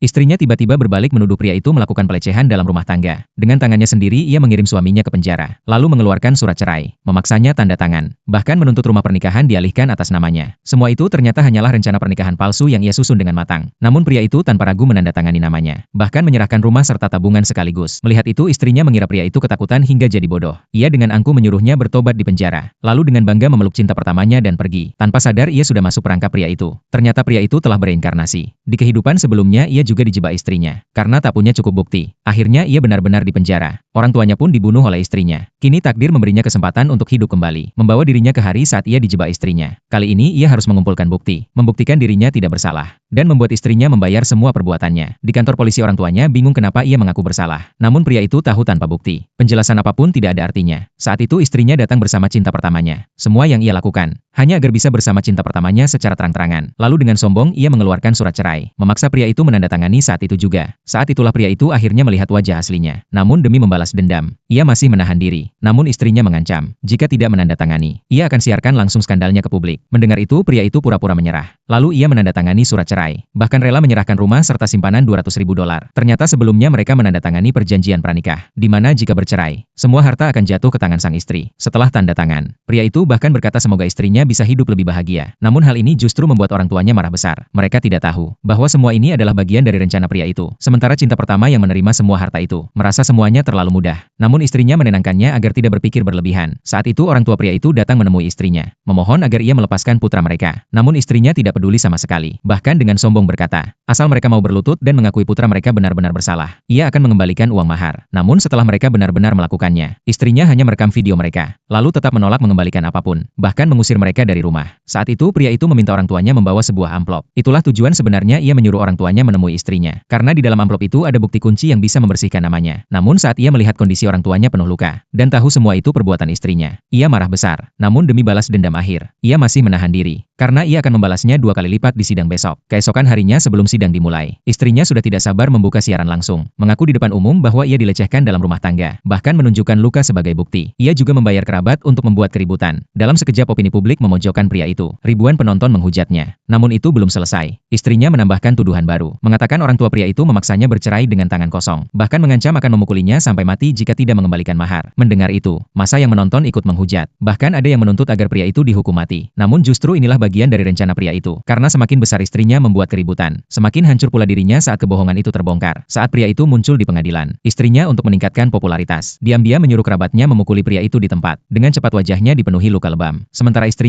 Istrinya tiba-tiba berbalik menuduh pria itu melakukan pelecehan dalam rumah tangga. Dengan tangannya sendiri ia mengirim suaminya ke penjara, lalu mengeluarkan surat cerai, memaksanya tanda tangan, bahkan menuntut rumah pernikahan dialihkan atas namanya. Semua itu ternyata hanyalah rencana pernikahan palsu yang ia susun dengan matang. Namun pria itu tanpa ragu menandatangani namanya, bahkan menyerahkan rumah serta tabungan sekaligus. Melihat itu istrinya mengira pria itu ketakutan hingga jadi bodoh. Ia dengan angkuh menyuruhnya bertobat di penjara, lalu dengan bangga memeluk cinta pertamanya dan pergi. Tanpa sadar ia sudah masuk perangkap pria itu. Ternyata pria itu telah bereinkarnasi. Di kehidupan sebelumnya ia juga dijebak istrinya, karena tak punya cukup bukti. Akhirnya ia benar-benar dipenjara. Orang tuanya pun dibunuh oleh istrinya. Kini takdir memberinya kesempatan untuk hidup kembali, membawa dirinya ke hari saat ia dijebak istrinya. Kali ini ia harus mengumpulkan bukti, membuktikan dirinya tidak bersalah, dan membuat istrinya membayar semua perbuatannya. Di kantor polisi orang tuanya bingung kenapa ia mengaku bersalah. Namun pria itu tahu tanpa bukti. Penjelasan apapun tidak ada artinya. Saat itu istrinya datang bersama cinta pertamanya. Semua yang ia lakukan hanya agar bisa bersama cinta pertamanya secara terang-terangan. Lalu dengan sombong ia mengeluarkan surat cerai, memaksa pria itu menandatangani saat itu juga. Saat itulah pria itu akhirnya melihat wajah aslinya. Namun demi membalas dendam, ia masih menahan diri. Namun istrinya mengancam, jika tidak menandatangani, ia akan siarkan langsung skandalnya ke publik. Mendengar itu pria itu pura-pura menyerah. Lalu ia menandatangani surat cerai, bahkan rela menyerahkan rumah serta simpanan $200.000. Ternyata sebelumnya mereka menandatangani perjanjian pranikah, di mana jika bercerai, semua harta akan jatuh ke tangan sang istri. Setelah tanda tangan, pria itu bahkan berkata semoga istrinya bisa hidup lebih bahagia. Namun hal ini justru membuat orang tuanya marah besar. Mereka tidak tahu bahwa semua ini adalah bagian dari rencana pria itu. Sementara cinta pertama yang menerima semua harta itu, merasa semuanya terlalu mudah. Namun istrinya menenangkannya agar tidak berpikir berlebihan. Saat itu orang tua pria itu datang menemui istrinya, memohon agar ia melepaskan putra mereka. Namun istrinya tidak peduli sama sekali. Bahkan dengan sombong berkata, asal mereka mau berlutut dan mengakui putra mereka benar-benar bersalah, ia akan mengembalikan uang mahar. Namun setelah mereka benar-benar melakukannya, istrinya hanya merekam video mereka, lalu tetap menolak mengembalikan apapun, bahkan mengusir mereka dari rumah. Saat itu pria itu meminta orang tuanya membawa sebuah amplop. Itulah tujuan sebenarnya ia menyuruh orang tuanya menemui istrinya, karena di dalam amplop itu ada bukti kunci yang bisa membersihkan namanya. Namun saat ia melihat kondisi orang tuanya penuh luka, dan tahu semua itu perbuatan istrinya, ia marah besar. Namun demi balas dendam akhir, ia masih menahan diri, karena ia akan membalasnya 2 kali lipat di sidang besok. Keesokan harinya sebelum sidang dimulai, istrinya sudah tidak sabar membuka siaran langsung, mengaku di depan umum bahwa ia dilecehkan dalam rumah tangga, bahkan menunjukkan luka sebagai bukti. Ia juga membayar kerabat untuk membuat keributan. Dalam sekejap opini publik memojokkan pria itu. Ribuan penonton menghujatnya. Namun itu belum selesai. Istrinya menambahkan tuduhan baru, mengatakan orang tua pria itu memaksanya bercerai dengan tangan kosong, bahkan mengancam akan memukulinya sampai mati jika tidak mengembalikan mahar. Mendengar itu, massa yang menonton ikut menghujat. Bahkan ada yang menuntut agar pria itu dihukum mati. Namun justru inilah bagian dari rencana pria itu. Karena semakin besar istrinya membuat keributan, semakin hancur pula dirinya saat kebohongan itu terbongkar. Saat pria itu muncul di pengadilan, istrinya untuk meningkatkan popularitas, diam-diam menyuruh kerabatnya memukuli pria itu di tempat. Dengan cepat wajahnya dipenuhi luka lebam. Sementara istrinya